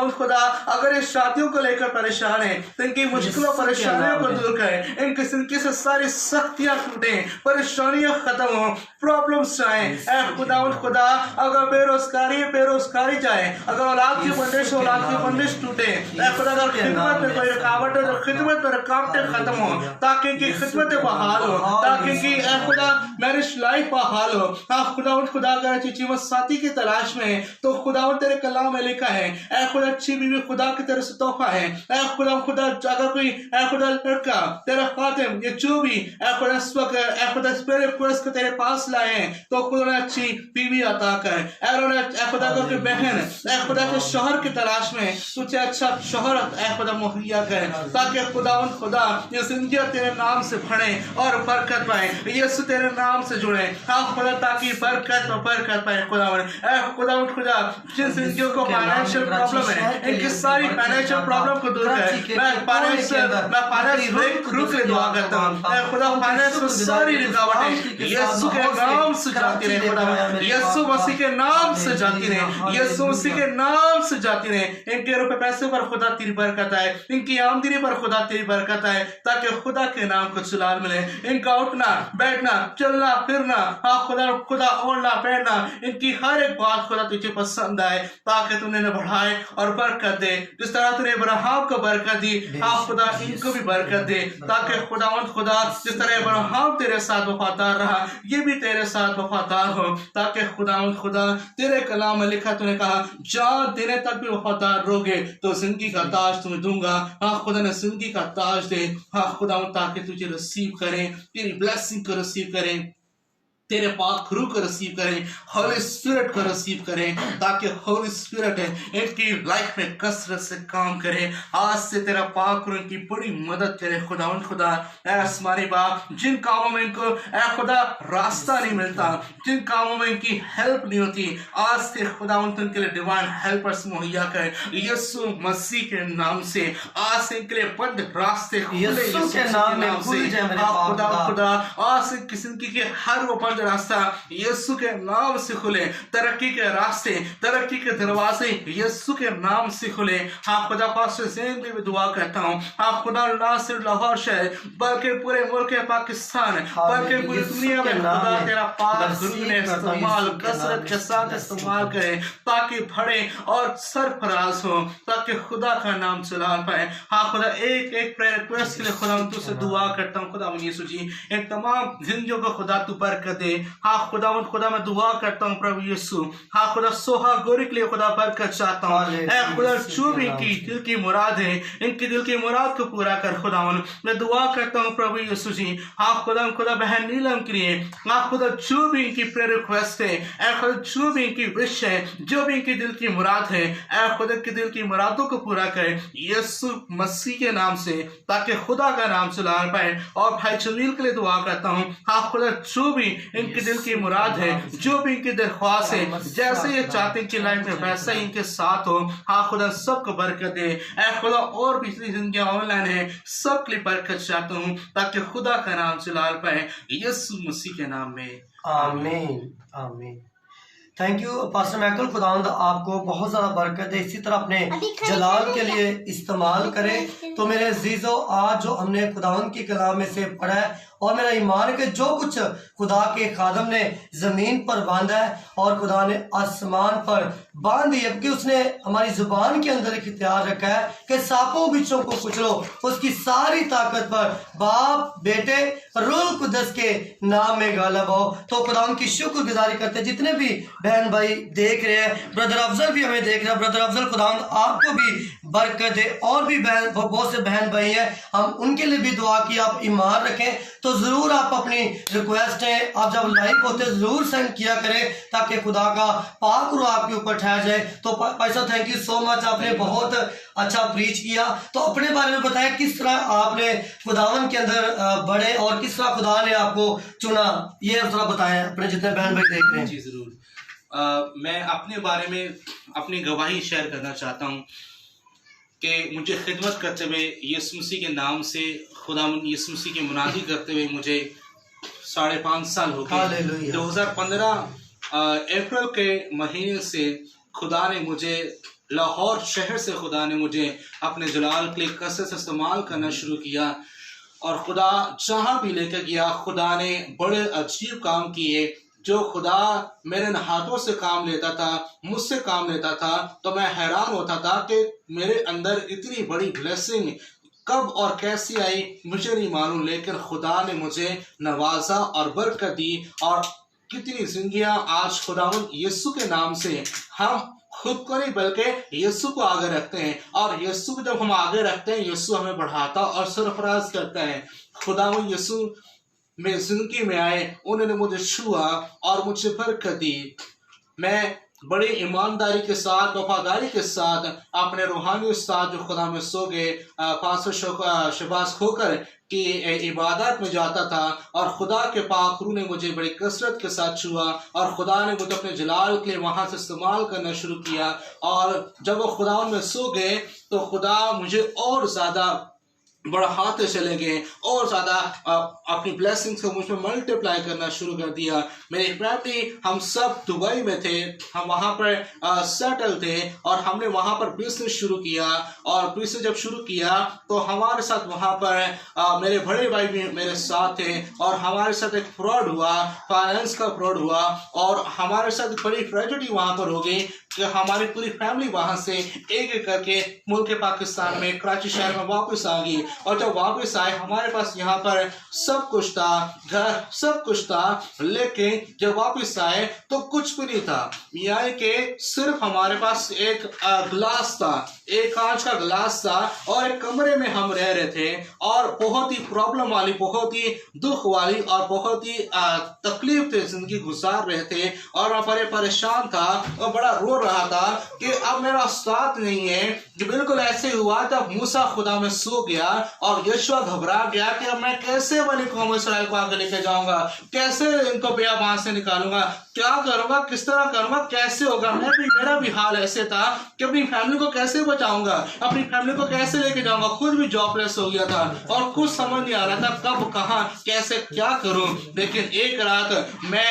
अगर इस शादियों को लेकर परेशान है तो इनकी मुश्किलों परेशानियों को दूर करें, इनकी जिंदगी से सारी सख्तियां टूटे, परेशानियां खत्म हो, प्रॉब्लम्स जाए। ऐ खुदा अगर बेरोजगारी जाए, अगर औलाद की बंदिश टूटे, ऐ खुदा अगर खिदमत में कोई रुकावट है तो खिदमत में रुकावटें खत्म हो, ताकि इनकी खिदमत बहाल हो, ताकि इनकी खुदा मैरिज लाइफ बहाल हो। आप खुदा अगर जीवन साथी की तलाश में तो खुदा तेरे कलाम में लिखा है ऐ खुदा अच्छी बीवी खुदा की तरफ से तोहफा है। ऐ खुदा अगर कोई ऐ खुदा लड़का तेरा खातिम ये जो भी ऐ खुदा इस वक्त ऐ खुदा रिक्वेस्ट को तेरे पास लाए हैं तो खुदा ने अच्छी बीवी अता कर। ऐ खुदा कोई बहन ऐ खुदा के शोहर की तलाश में तुझे अच्छा शोहर ऐ खुदा मुहैया कर, ताकि खुदा ये जिंदगी तेरे नाम से भरे और बरकत पाए, यीशु तेरे नाम से जुड़े। हाँ खुदा ताकि बरकत पाए खुदा जिन जिंदगियों को फाइनेंशियल प्रॉब्लम है इनकी सारी फाइनेंशियल प्रॉब्लम को दूर करे। मैं फाइनेंस ब्रेकथ्रू के लिए दुआ करता हूँ। खुदा फाइनेंस में सारी रुकावटें यीशु के नाम से जाती रहे, खुदा यीशु मसीह के नाम से जाती रहे, यीशु मसीह के नाम से जाती रहे। इनके रुपए पैसे पर खुदा तेरी बरकत आए, इनकी आमदनी पर खुदा तेरी बरकत आए, ताकि खुदा के नाम को जलाल मिले। इनका उठना बैठना चलना फिरना हाँ खुदा ओढ़ना पहनना इनकी हर एक बात खुदा तुझे पसंद आए, ताकि तूने बढ़ाए और बरकत दे। जिस तरह तूने इब्राहिम को बरकत दी हाँ खुदा इनको भी बरकत दे, ताकि खुदा जिस तरह इब्राहिम तेरे साथ वफादार रहा ये भी तेरे साथ वफादार हो, ताकि खुदा तेरे कलाम में लिखा तूने कहा जान देने तक भी वफादार रहोगे तो जिंदगी का ताज तुम्हें दूंगा। हाँ खुदा ने जिंदगी का ताज दे हाँ खुदा ताकि तुझे रिसीव करें, तेरी ब्लेसिंग को रिसीव करें। तेरे पाक रूह को रिसीव करें, होली स्पिरिट को रिसीव करें, ताकि होली स्पिरिट इनकी लाइफ में कसरत से काम करे। आज से तेरा पाक रूह की बड़ी मदद करे खुदावंद खुदा। ऐ आसमानी बाप, जिन कामों में इनको ऐ खुदा रास्ता नहीं मिलता, जिन कामों में इनकी हेल्प नहीं होती, आज से खुदावंद उनके लिए डिवाइन हेल्पर्स मुहैया कर यीशु मसीह के नाम से। आज से इनके लिए बंद रास्ते खुले यीशु के नाम में खुल जाए मेरे पाक खुदा खुदा। खुदा। आज से किसी के हर वो बंद रास्ता यीशु के नाम से खुले, तरक्की के रास्ते, तरक्की के दरवाजे यीशु के नाम से खुले। हाँ खुदा, पास्टर ज़ैन के भी दुआ करता हूँ। हाँ खुदा, ना सिर्फ लाहौर शहर बल्कि पूरे मुल्क पाकिस्तान, बल्कि पूरी दुनिया में खुदा तेरा पाक रूह ने इस्तेमाल कसरत के साथ इस्तेमाल करे, ताकि बढ़े और सरफराज हो, ताकि खुदा का नाम चला पाए। हाँ खुदा, एक एक प्रेयर रिक्वेस्ट के लिए खुदा तुझसे दुआ करता हूँ। खुदा यीशु जी, इन तमाम जिंदगियों को खुदा तू बरकत दे। हाँ खुदा मैं दुआ करता हूँ प्रभु यीशु। हाँ खुदा, सोहा गोरी के लिए खुदा बरकत चाहता हूँ। ऐ खुदा, जो भी इनकी दिल की मुराद है, इनकी दिल की मुराद को पूरा कर खुदावन। मैं दुआ करता हूँ प्रभु यीशु जी। हाँ खुदा बहन नीलम के लिए, हाँ खुदा, जो भी इनकी प्रेयर रिक्वेस्ट है, ऐ खुदा, जो भी इनकी विश है, जो भी इनकी दिल की मुराद है, ऐ खुदा की दिल की मुरादों को पूरा कर यीशु मसीह के नाम से, ताकि खुदा का नाम चला पाए। और भाई जमील के लिए दुआ करता हूँ। हाँ खुदा, जो भी इनकी दिल की मुराद है, जो भी इनकी दरख्वास्त है, जैसे ये चाहते हैं कि लाइफ में वैसा ही इनके साथ हो। हाँ खुदा, सबको बरकत दे। ऐ खुदा, और पिछली जिंदगी ऑनलाइन है, सबके लिए बरकत चाहता हूँ, ताकि खुदा का नाम चला पाए यीशु मसीह के नाम में। आमीन आमीन। थैंक यू पास्टर मैकल, खुदावंद आपको बहुत ज़्यादा बरकत दे, इसी तरह अपने जलाल के लिए इस्तेमाल करें। तो मेरे अजीजों, आज जो हमने खुदावंद की कलाम में से पढ़ा है, और मेरा ईमान है कि जो कुछ खुदा के खादम ने ज़मीन पर बांधा है और खुदा ने आसमान पर बांध दिया, क्योंकि उसने हमारी जुबान के अंदर एक इख्तियार रखा है कि सांपों बिच्छों को कुचलो, उसकी सारी ताकत पर बाप बेटे रूह कुदस के नाम में गालिब हो। तो खुदा की शुक्रगुजारी करते हैं। जितने भी बहन भाई देख रहे हैं, ब्रदर अफजल भी हमें देख रहे हैं, ब्रदर अफजल खुदा आपको भी बरकत दे। और भी बहन, बहुत से बहन भाई हैं, हम उनके लिए भी दुआ की आप ईमान रखें। तो जरूर आप अपनी रिक्वेस्ट है, आप जब लाइव होते जरूर सेंड किया करें, ताकि खुदा का पाक रूह आपके ऊपर ठहर जाए। तो पैसा, थैंक यू सो मच, आपने बहुत अच्छा प्रीच किया। तो अपने बारे में बताएं, किस तरह आपने खुदावन के अंदर बढ़े और किस तरह खुदा ने आपको चुना, ये थोड़ा बताएं अपने जितने बहन भाई देख रहे हैं। जी जरूर। मैं अपने बारे में अपनी गवाही शेयर करना चाहता हूँ कि मुझे खिदमत करते हुए यीशु मसीह के नाम से, खुदा यीशु मसीह की मुनादी करते हुए मुझे 5.5 साल हो गए। 2015 अप्रैल के महीने से खुदा ने मुझे लाहौर शहर से खुदा ने मुझे अपने जलाल के लिए कसरत से इस्तेमाल करना शुरू किया। और खुदा जहाँ भी लेकर गया, खुदा ने बड़े अजीब काम किए। जो खुदा मेरे हाथों से काम लेता था, मुझसे काम लेता था, तो मैं हैरान होता था कि मेरे अंदर इतनी बड़ी ब्लेसिंग कब और कैसी आई मुझे नहीं मालूम, लेकिन खुदा ने मुझे नवाजा और बरकत दी। और कितनी जिंदगियां आज खुदावंद यीशु के नाम से हम खुद को नहीं बल्कि यीशु को आगे रखते हैं। और यीशु को जब हम आगे रखते हैं, यीशु हमें बढ़ाता और सरफराज करता है। खुदावंद यीशु में जिंदगी में आए, उन्होंने मुझे छुआ और मुझे बरकत दी। मैं बड़ी ईमानदारी के साथ, वफादारी के साथ अपने रूहानी उस्ताद जो खुदा में सो गए, पास्टर शहबाज खोकर की इबादत में जाता था। और खुदा के पाक रूह ने मुझे बड़ी कसरत के साथ छुआ और खुदा ने मुझे अपने जलाल के लिए वहाँ से इस्तेमाल करना शुरू किया। और जब वो खुदा में सो गए तो खुदा मुझे और ज़्यादा बढ़ाते चले गए और ज़्यादा अपनी ब्लेसिंग्स को मुझ में मल्टीप्लाई करना शुरू कर दिया। मेरी फैमिली, हम सब दुबई में थे, हम वहाँ पर सेटल थे और हमने वहाँ पर बिजनेस शुरू किया। और बिजनेस जब शुरू किया तो हमारे साथ वहाँ पर मेरे बड़े भाई भी मेरे साथ थे और हमारे साथ एक फ्रॉड हुआ, फाइनेंस का फ्रॉड हुआ। और हमारे साथ बड़ी ट्रेजेडी वहाँ पर हो गई कि हमारी पूरी फैमिली वहां से एक एक करके मुल्क पाकिस्तान में कराची शहर में वापस आ गई। और जब वापस आए हमारे पास यहाँ पर सब कुछ था, घर सब कुछ था, लेकिन जब वापस आए तो कुछ भी नहीं था। यानी कि सिर्फ हमारे पास एक गिलास था, एक कांच का गिलास था और एक कमरे में हम रह रहे थे और बहुत ही प्रॉब्लम वाली, बहुत ही दुख वाली और बहुत ही तकलीफ से जिंदगी गुजार रहे थे। और मैं बड़े परेशान था और बड़ा रो रहा था कि अब मेरा साथ नहीं है। बिल्कुल ऐसे हुआ तब मूसा खुदा में सो गया और यशुआ घबरा गया कि अब मैं कैसे बनी कौम इस्राएल को आगे लेके जाऊंगा, कैसे इनको बेयाबान से निकालूंगा, क्या करूंगा, किस तरह करूंगा, कैसे होगा। मेरा भी हाल ऐसे था कि अपनी फैमिली को कैसे बचाऊंगा, अपनी फैमिली को कैसे लेके जाऊंगा। खुद भी जॉबलेस हो गया था और कुछ समझ नहीं आ रहा था कब, कहां, कैसे, क्या करूं। लेकिन एक रात मैं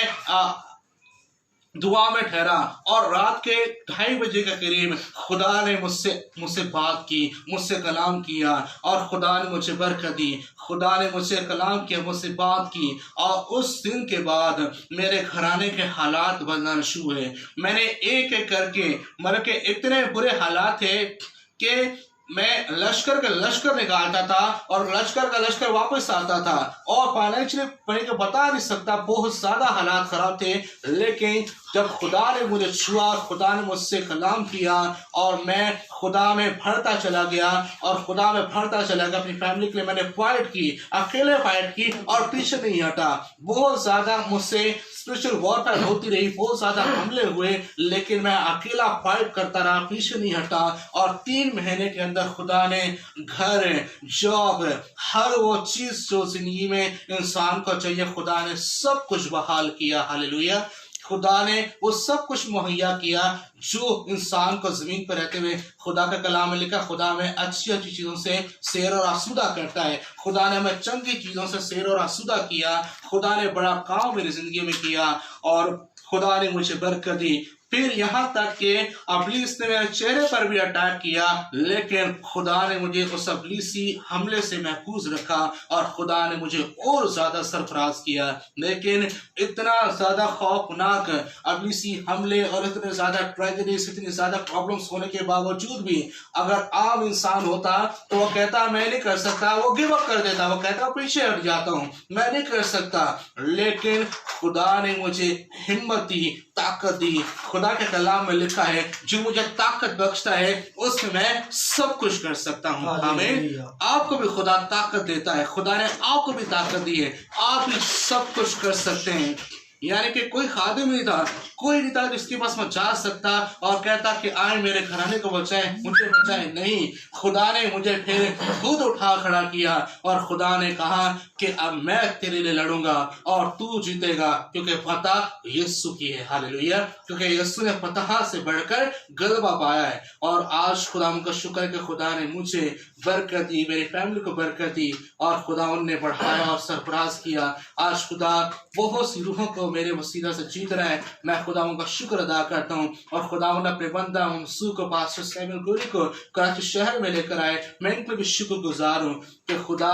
दुआ में ठहरा और रात के 2:30 बजे के करीब खुदा ने मुझसे बात की, मुझसे कलाम किया और खुदा ने मुझे बरकत दी। खुदा ने मुझसे कलाम किया, मुझसे बात की और उस दिन के बाद मेरे घराने के हालात बदलना शुरू हुए। मैंने एक एक करके, मतलब कि इतने बुरे हालात थे कि मैं लश्कर का लश्कर निकालता था और लश्कर का लश्कर वापस आता था और फाइनेंशियली मैं को बता नहीं सकता, बहुत ज्यादा हालात खराब थे। लेकिन जब खुदा ने मुझे छुआ, खुदा ने मुझसे कलाम किया और मैं खुदा में बढ़ता चला गया और खुदा में बढ़ता चला गया। अपनी फैमिली के लिए मैंने फाइट की, अकेले फाइट की और पीछे नहीं हटा। बहुत ज्यादा मुझसे स्पिरिचुअल वॉरफेयर होती रही, बहुत ज्यादा हमले हुए, लेकिन मैं अकेला फाइट करता रहा, पीछे नहीं हटा। और 3 महीने के अंदर खुदा ने घर, जॉब, हर वो चीज जो जिंदगी में इंसान को चाहिए, खुदा ने सब कुछ बहाल किया। हालेलुया। खुदा ने वो सब कुछ मुहैया किया जो इंसान को जमीन पर रहते हुए, खुदा का कलाम में लिखा, खुदा में अच्छी अच्छी चीजों से सैर और आसूदा करता है। खुदा ने हमें चंगी चीजों से सैर और आसूदा किया। खुदा ने बड़ा काम मेरी जिंदगी में किया और खुदा ने मुझे बरकत दी। फिर यहाँ तक कि अबलीस ने मेरे चेहरे पर भी अटैक किया, लेकिन खुदा ने मुझे उस अबलीसी हमले से महफूज रखा और खुदा ने मुझे और ज्यादा सरफराज किया। लेकिन इतना ज्यादा खौफनाक अबलीसी हमले और इतने ज्यादा ट्रेजेडीज, इतनी ज्यादा प्रॉब्लम्स होने के बावजूद भी अगर आम इंसान होता तो वो कहता मैं नहीं कर सकता, वो गिव अप कर देता, वो कहता पीछे हट जाता हूँ, मैं नहीं कर सकता। लेकिन खुदा ने मुझे हिम्मत दी, ताकत दी। खुदा के कलाम में लिखा है जो मुझे ताकत बख्शता है उसमें मैं सब कुछ कर सकता हूँ। आमीन। आपको भी खुदा ताकत देता है, खुदा ने आपको भी ताकत दी है, आप भी सब कुछ कर सकते हैं। यानी कि कोई खादिम नहीं था, कोई नहीं था जिसके पास मैं जा सकता और कहता कि आए मेरे घराने को बचाए, मुझे बचाए। नहीं, खुदा ने मुझे फिर खुद उठा खड़ा किया और खुदा ने कहा कि अब मैं तेरे लिए लड़ूंगा और तू जीतेगा, क्योंकि फतह यीशु की है। हालेलुया। क्योंकि यीशु ने फतह से बढ़कर गलबा पाया है। और आज खुदा का शुक्र है कि खुदा ने मुझे बरकत दी, मेरी फैमिली को बरकत दी और खुदा ने बढ़ाया और सरफराज किया। आज खुदा बहुत सी रूहों को मेरे वसीला से जीत रहा है। मैं खुदा का शुक्र अदा करता हूँ और खुदा ने अपने बंदा मंसूर को, पास्टर सैमुअल गोरी को कराची शहर में लेकर आए। मैं इनके भी शुक्रगुजार हूँ कि खुदा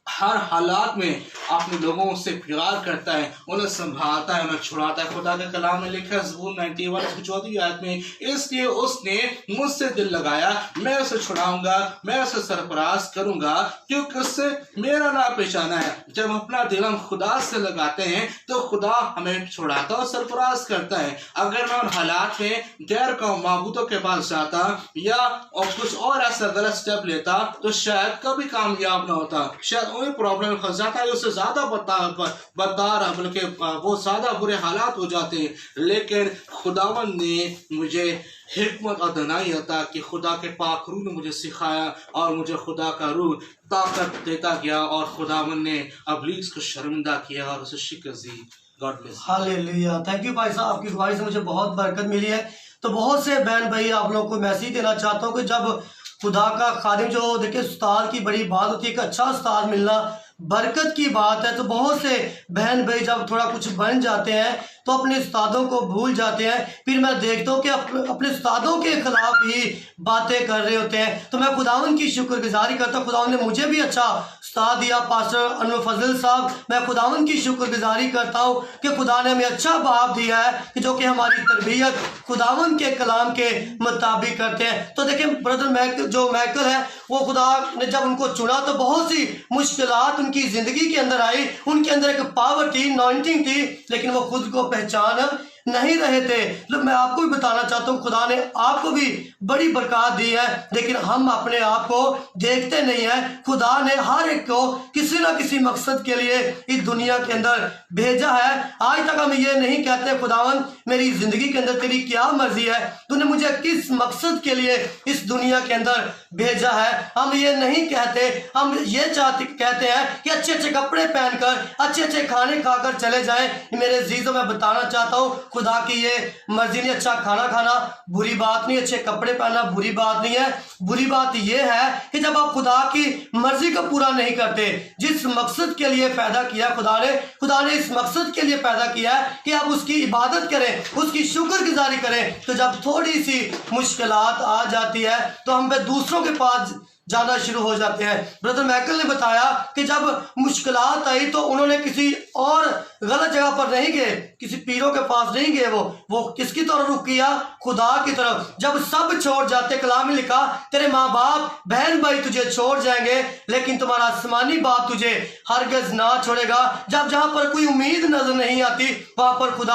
हर हालात में अपने लोगों से प्यार करता है, उन्हें संभालता है, उन्हें छुड़ाता है। खुदा के कलाम में लिखा है ज़बूर 91 की 14वीं आयत में, इसलिए उसने मुझसे दिल लगाया, मैं उसे छुड़ाऊंगा, मैं उसे सरफराज करूंगा, क्योंकि उससे मेरा नाम पहचाना है। जब अपना दिल हम खुदा से लगाते हैं तो खुदा हमें छुड़ाता और सरफराज करता है। अगर मैं उन हालात में गैर कौम माबूदों के पास जाता या और कुछ और ऐसा गलत स्टेप लेता तो शायद कभी कामयाब ना होता, शायद वही प्रॉब्लम फंस जाता है, उससे ज्यादा बदतर, बल्कि बहुत ज्यादा बुरे हालात हो जाते हैं। लेकिन खुदावन ने मुझे हिकमत और दनाई अता कि खुदा के पाक रूह ने मुझे सिखाया और मुझे खुदा का रूह ताकत देता गया और खुदावन ने अबलीस को शर्मिंदा किया और उसे शिकस्त दी। God bless. Hallelujah. Thank you भाई साहब, आपकी गवाही से मुझे बहुत बरकत मिली है। तो बहुत से बहन भाई आप लोगों को मैसेज देना चाहता हूँ कि जब खुदा का खादिम, जो देखिए उस्ताद की बड़ी बात होती है, एक अच्छा उस्ताद मिलना बरकत की बात है तो बहुत से बहन भाई जब थोड़ा कुछ बन जाते हैं तो अपने उस्तादों को भूल जाते हैं। फिर मैं देखता हूँ कि अपने उस्तादों के खिलाफ ही बातें कर रहे होते हैं। तो मैं खुदावन की शुक्रगुजारी करता हूँ, खुदावन ने मुझे भी अच्छा उस्ताद दिया, पास्टर अनवर फजल साहब। मैं खुदावन की शुक्रगुजारी करता हूँ कि खुदा ने हमें अच्छा बाप दिया है कि जो कि हमारी तरबियत खुदावन के कलाम के मुताबिक करते हैं। तो देखिए ब्रदर मैकल है, वो खुदा ने जब उनको चुना तो बहुत सी मुश्किलात उनकी जिंदगी के अंदर आई। उनके अंदर एक पावर थी, अनॉइंटिंग थी, लेकिन वो खुद को पहचान नहीं रहे थे। तो मैं आपको भी बताना चाहता हूँ, खुदा ने आपको भी बड़ी बरकत दी है, लेकिन हम अपने आप को देखते नहीं है। खुदा ने हर एक को किसी ना किसी मकसद के लिए इस दुनिया के अंदर भेजा है। आज तक हम ये नहीं कहते खुदावन मेरी जिंदगी के अंदर तेरी क्या मर्जी है, तूने मुझे किस मकसद के लिए इस दुनिया के अंदर भेजा है। हम ये नहीं कहते, हम ये कहते हैं कि अच्छे अच्छे कपड़े पहनकर अच्छे अच्छे खाने खाकर चले जाएं। मेरे अजीजों, मैं बताना चाहता हूँ खुदा की ये मर्जी नहीं। अच्छा खाना खाना बुरी बात नहीं, अच्छे कपड़े पहनना बुरी बात नहीं है। बुरी बात यह है कि जब आप खुदा की मर्जी को पूरा नहीं करते, जिस मकसद के लिए पैदा किया खुदा ने इस मकसद के लिए पैदा किया है कि आप उसकी इबादत करें, उसकी शुक्रगुजारी करें। तो जब थोड़ी सी मुश्किलात आ जाती है तो हम दूसरों के पास जाना शुरू हो जाते हैं। ब्रदर मैकल ने बताया कि जब मुश्किलात आई तो उन्होंने किसी और गलत जगह पर नहीं गए, किसी पीरों के पास नहीं गए, वो किसकी तरफ रुख किया? खुदा की तरफ। जब सब छोड़ जाते, कलाम में लिखा तेरे माँ बाप बहन भाई तुझे छोड़ जाएंगे, लेकिन तुम्हारा आसमानी बाप तुझे हरगिज़ ना छोड़ेगा। जब जहां पर कोई उम्मीद नजर नहीं आती वहां पर खुदा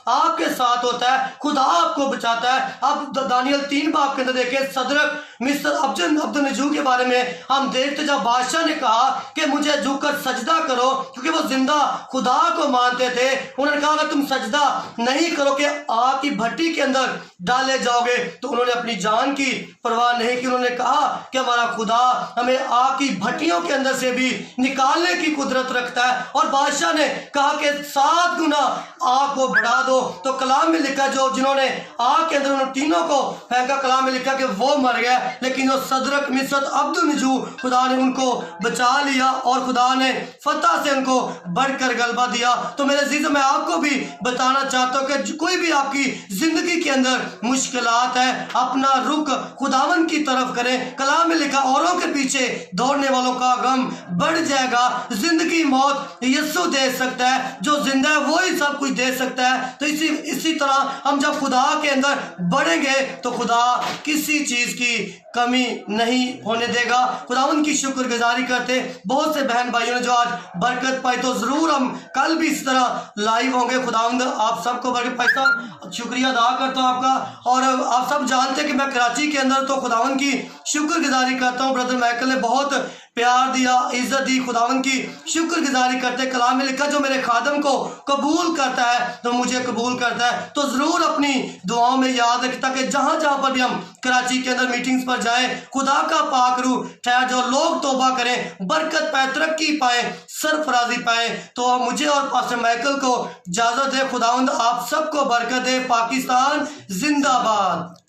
आपके साथ होता है, खुदा आपको बचाता है। अब दानियल 3 बाब के अंदर देखे सदरक मिस्र अब्दुन्नजू के बारे में हम देखते, जब बादशाह ने कहा कि मुझे झुककर सजदा करो, क्योंकि वो जिंदा खुदा को मानते थे। उन्होंने कहा अगर तुम सजदा नहीं करोगे आग की भट्टी के अंदर डाले जाओगे। तो उन्होंने अपनी जान की परवाह नहीं की। उन्होंने कहा कि हमारा खुदा हमें आग की भट्टियों के अंदर से भी निकालने की कुदरत रखता है। और बादशाह ने कहा कि 7 गुना आग को बढ़ा दो। तो कलाम में लिखा जो जिन्होंने आग के अंदर उन तीनों को फेंका, कलाम में लिखा कि वो मर गया, लेकिन जो सदरक मिस्र अब्दुन्नजू खुदा ने उनको बचा लिया और खुदा ने फतह से उनको बढ़कर गलबा दिया। तो मेरे अजीज़ों, मैं आपको भी बताना चाहता हूँ कि कोई भी आपकी जिंदगी के अंदर मुश्किलात है, अपना रुख खुदावन की तरफ करें। कलाम में लिखा औरों के पीछे दौड़ने वालों का गम बढ़ जाएगा। जिंदगी मौत यीशु दे सकता है, जो जिंदा है वो ही सब कुछ दे सकता है। तो इसी तरह हम जब खुदा के अंदर बढ़ेंगे तो खुदा किसी चीज की कमी नहीं होने देगा। खुदावन की शुक्रगुजारी करते बहुत से बहन भाइयों ने जो आज बरकत पाई, तो जरूर हम कल भी इस तरह लाइव होंगे। खुदावंद आप सबको बरकत पाई। साहब शुक्रिया अदा करता हूँ आपका। और आप सब जानते हैं कि मैं कराची के अंदर तो खुदावन की शुक्रगुजारी करता हूँ। ब्रदर मैकल ने बहुत प्यार दिया, इज्जत दी, खुदावन की शुक्रगुजारी करते। कलाम में लिखा जो मेरे खादम को कबूल करता है तो मुझे कबूल करता है। तो जरूर अपनी दुआओं में याद रखता कि जहां जहां पर भी हम कराची के अंदर मीटिंग्स पर जाएं, खुदा का पाक रूह ठहर जो लोग तौबा करें, बरकत पाए, तरक्की पाए, सरफराजी पाए। तो मुझे और पास्टर मैकल को इजाजत दे। खुदावंद आप सबको बरकत दे। पाकिस्तान जिंदाबाद।